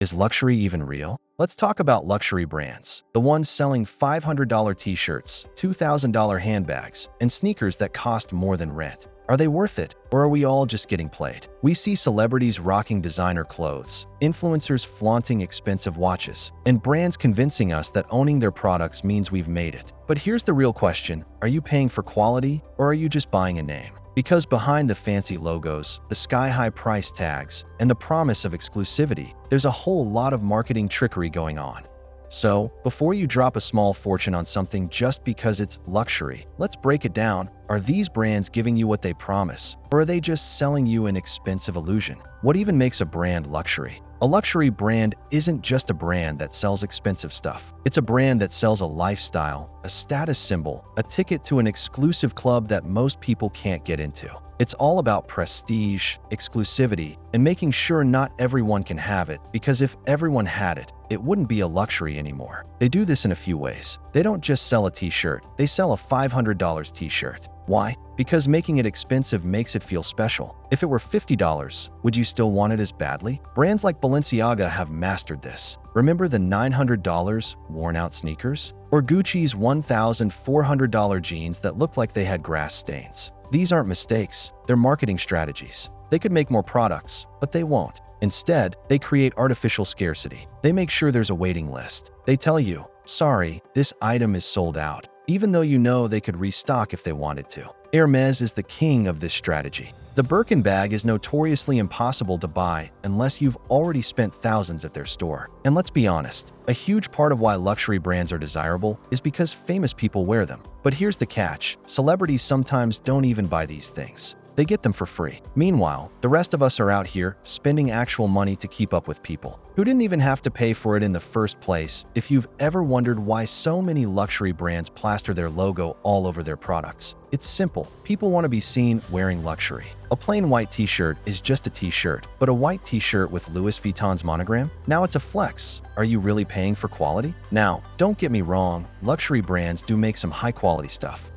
Is luxury even real? Let's talk about luxury brands. The ones selling $500 t-shirts, $2,000 handbags, and sneakers that cost more than rent. Are they worth it, or are we all just getting played? We see celebrities rocking designer clothes, influencers flaunting expensive watches, and brands convincing us that owning their products means we've made it. But here's the real question: are you paying for quality, or are you just buying a name? Because behind the fancy logos, the sky-high price tags, and the promise of exclusivity, there's a whole lot of marketing trickery going on. So, before you drop a small fortune on something just because it's luxury, let's break it down. Are these brands giving you what they promise, or are they just selling you an expensive illusion? What even makes a brand luxury? A luxury brand isn't just a brand that sells expensive stuff. It's a brand that sells a lifestyle, a status symbol, a ticket to an exclusive club that most people can't get into. It's all about prestige, exclusivity, and making sure not everyone can have it, because if everyone had it, it wouldn't be a luxury anymore. They do this in a few ways. They don't just sell a t-shirt, they sell a $500 t-shirt. Why? Because making it expensive makes it feel special. If it were $50, would you still want it as badly? Brands like Balenciaga have mastered this. Remember the $900 worn-out sneakers? Or Gucci's $1,400 jeans that looked like they had grass stains? These aren't mistakes, they're marketing strategies. They could make more products, but they won't. Instead, they create artificial scarcity. They make sure there's a waiting list. They tell you, sorry, this item is sold out, even though you know they could restock if they wanted to. Hermes is the king of this strategy. The Birkin bag is notoriously impossible to buy unless you've already spent thousands at their store. And let's be honest, a huge part of why luxury brands are desirable is because famous people wear them. But here's the catch: celebrities sometimes don't even buy these things. They get them for free. Meanwhile, the rest of us are out here spending actual money to keep up with people who didn't even have to pay for it in the first place. If you've ever wondered why so many luxury brands plaster their logo all over their products, it's simple. People want to be seen wearing luxury. A plain white t-shirt is just a t-shirt, but a white t-shirt with Louis Vuitton's monogram? Now it's a flex. Are you really paying for quality? Now, don't get me wrong, luxury brands do make some high-quality stuff.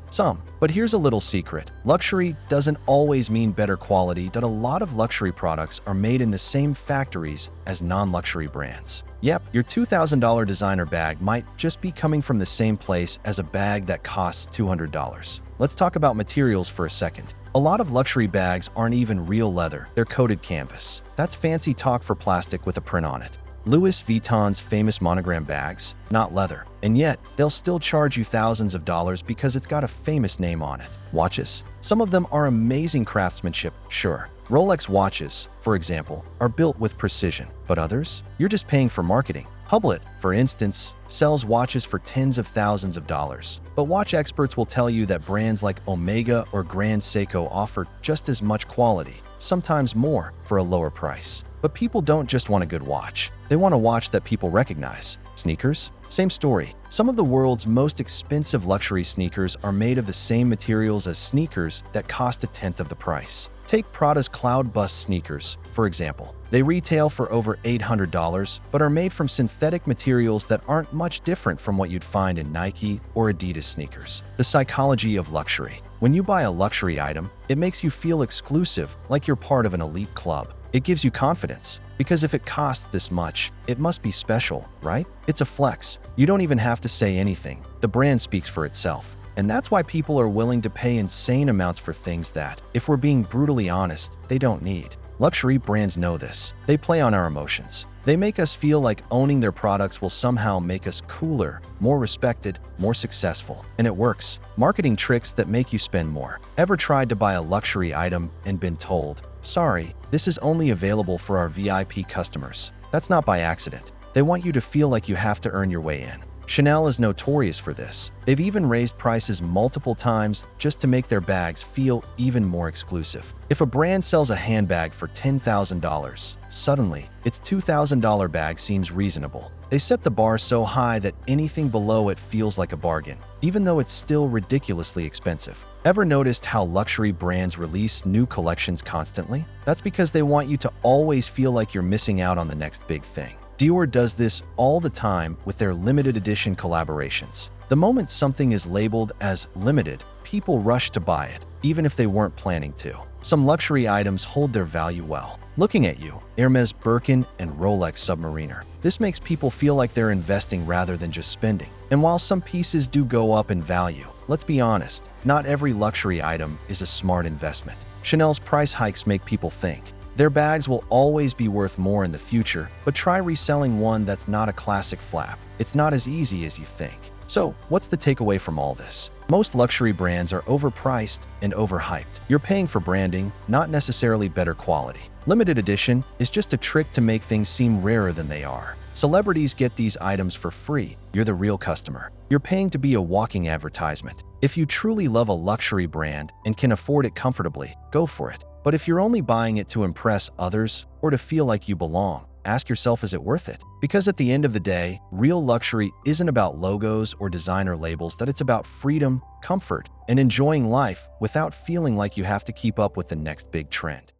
But here's a little secret. Luxury doesn't always mean better quality. That a lot of luxury products are made in the same factories as non-luxury brands. Yep, your $2,000 designer bag might just be coming from the same place as a bag that costs $200. Let's talk about materials for a second. A lot of luxury bags aren't even real leather, they're coated canvas. That's fancy talk for plastic with a print on it. Louis Vuitton's famous monogram bags, not leather. And yet, they'll still charge you thousands of dollars because it's got a famous name on it. Watches. Some of them are amazing craftsmanship, sure. Rolex watches, for example, are built with precision. But others? You're just paying for marketing. Hublot, for instance, sells watches for tens of thousands of dollars. But watch experts will tell you that brands like Omega or Grand Seiko offer just as much quality, sometimes more, for a lower price. But people don't just want a good watch. They want a watch that people recognize. Sneakers? Same story. Some of the world's most expensive luxury sneakers are made of the same materials as sneakers that cost a tenth of the price. Take Prada's Cloud Bust sneakers, for example. They retail for over $800, but are made from synthetic materials that aren't much different from what you'd find in Nike or Adidas sneakers. The psychology of luxury. When you buy a luxury item, it makes you feel exclusive, like you're part of an elite club. It gives you confidence, because if it costs this much, it must be special, right? It's a flex. You don't even have to say anything. The brand speaks for itself. And that's why people are willing to pay insane amounts for things that, if we're being brutally honest, they don't need. Luxury brands know this. They play on our emotions. They make us feel like owning their products will somehow make us cooler, more respected, more successful. And it works. Marketing tricks that make you spend more. Ever tried to buy a luxury item and been told, sorry, this is only available for our VIP customers? That's not by accident. They want you to feel like you have to earn your way in. Chanel is notorious for this. They've even raised prices multiple times just to make their bags feel even more exclusive. If a brand sells a handbag for $10,000, suddenly, its $2,000 bag seems reasonable. They set the bar so high that anything below it feels like a bargain, even though it's still ridiculously expensive. Ever noticed how luxury brands release new collections constantly? That's because they want you to always feel like you're missing out on the next big thing. Dior does this all the time with their limited edition collaborations. The moment something is labeled as limited, people rush to buy it, even if they weren't planning to. Some luxury items hold their value well. Looking at you, Hermes Birkin and Rolex Submariner. This makes people feel like they're investing rather than just spending. And while some pieces do go up in value, let's be honest, not every luxury item is a smart investment. Chanel's price hikes make people think. Their bags will always be worth more in the future, but try reselling one that's not a classic flap. It's not as easy as you think. So, what's the takeaway from all this? Most luxury brands are overpriced and overhyped. You're paying for branding, not necessarily better quality. Limited edition is just a trick to make things seem rarer than they are. Celebrities get these items for free. You're the real customer. You're paying to be a walking advertisement. If you truly love a luxury brand and can afford it comfortably, go for it. But if you're only buying it to impress others or to feel like you belong, ask yourself, is it worth it? Because at the end of the day, real luxury isn't about logos or designer labels, that it's about freedom, comfort, and enjoying life without feeling like you have to keep up with the next big trend.